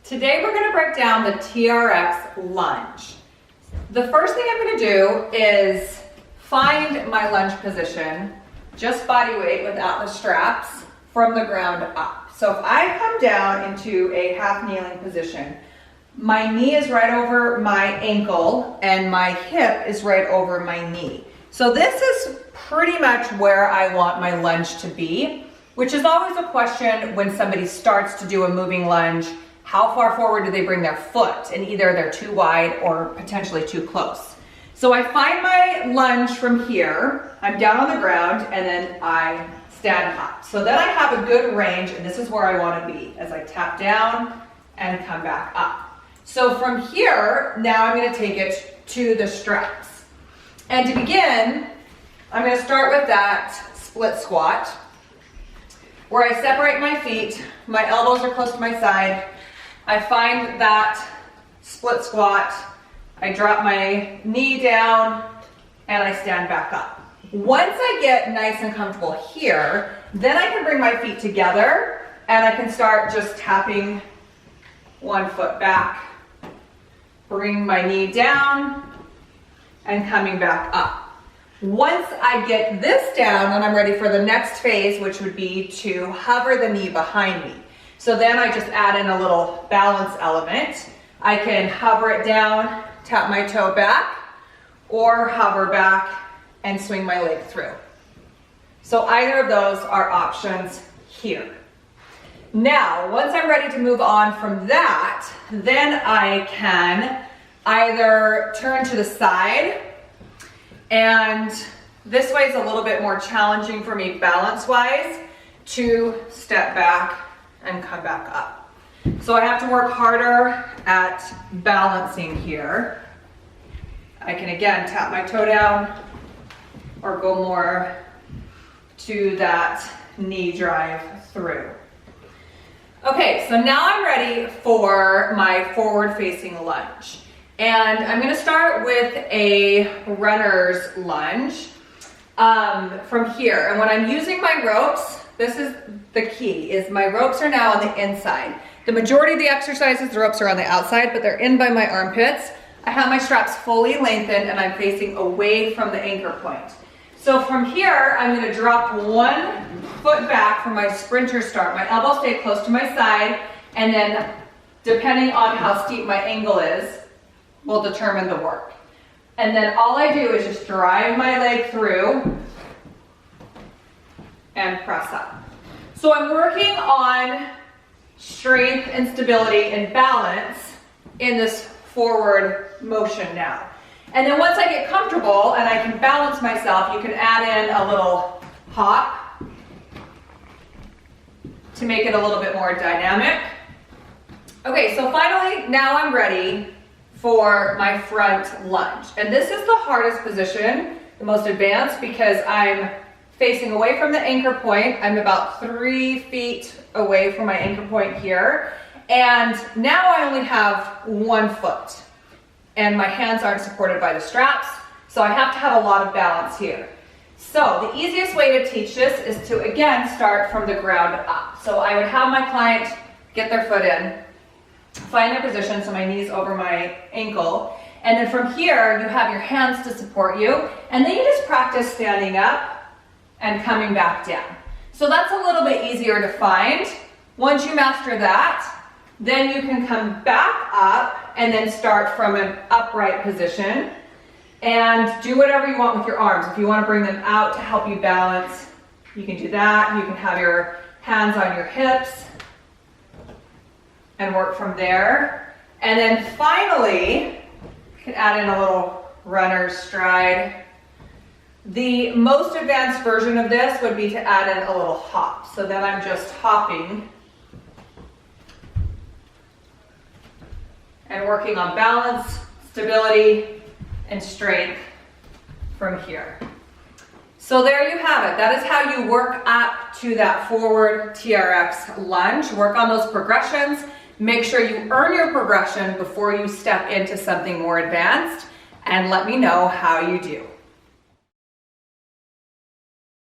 Today we're going to break down the TRX Lunge. The first thing I'm going to do is find my lunge position, just body weight without the straps, from the ground up. So if I come down into a half kneeling position, my knee is right over my ankle and my hip is right over my knee. So this is pretty much where I want my lunge to be, which is always a question when somebody starts to do a moving lunge. How far forward do they bring their foot? And either they're too wide or potentially too close. So I find my lunge from here, I'm down on the ground, and then I stand up. So then I have a good range, and this is where I want to be as I tap down and come back up. So from here, now I'm going to take it to the straps. And to begin, I'm going to start with that split squat, where I separate my feet, my elbows are close to my side. I find that split squat, I drop my knee down, and I stand back up. Once I get nice and comfortable here, then I can bring my feet together, and I can start just tapping one foot back, bringing my knee down, and coming back up. Once I get this down, then I'm ready for the next phase, which would be to hover the knee behind me. So then I just add in a little balance element. I can hover it down, tap my toe back, or hover back and swing my leg through. So either of those are options here. Now, once I'm ready to move on from that, then I can either turn to the side, and this way is a little bit more challenging for me balance-wise, to step back and come back up. So I have to work harder at balancing here. I can again tap my toe down or go more to that knee drive through. Okay, so now I'm ready for my forward facing lunge. And I'm gonna start with a runner's lunge from here. And when I'm using my ropes, this is the key, is my ropes are now on the inside. The majority of the exercises, the ropes are on the outside, but they're in by my armpits. I have my straps fully lengthened and I'm facing away from the anchor point. So from here, I'm gonna drop one foot back from my sprinter start. My elbows stay close to my side, and then depending on how steep my angle is, will determine the work. And then all I do is just drive my leg through and press up. So I'm working on strength and stability and balance in this forward motion now. And then once I get comfortable and I can balance myself, you can add in a little hop to make it a little bit more dynamic. Okay, so finally, now I'm ready for my front lunge. And this is the hardest position, the most advanced, because I'm facing away from the anchor point. I'm about 3 feet away from my anchor point here. And now I only have 1 foot. And my hands aren't supported by the straps, so I have to have a lot of balance here. So the easiest way to teach this is to, again, start from the ground up. So I would have my client get their foot in, find their position, so my knee's over my ankle, and then from here, you have your hands to support you, and then you just practice standing up and coming back down. So that's a little bit easier to find. Once you master that, then you can come back up and then start from an upright position and do whatever you want with your arms. If you want to bring them out to help you balance, you can do that. You can have your hands on your hips and work from there. And then finally, you can add in a little runner's stride. The most advanced version of this would be to add in a little hop. So then I'm just hopping and working on balance, stability, and strength from here. So there you have it. That is how you work up to that forward TRX lunge. Work on those progressions. Make sure you earn your progression before you step into something more advanced, and let me know how you do.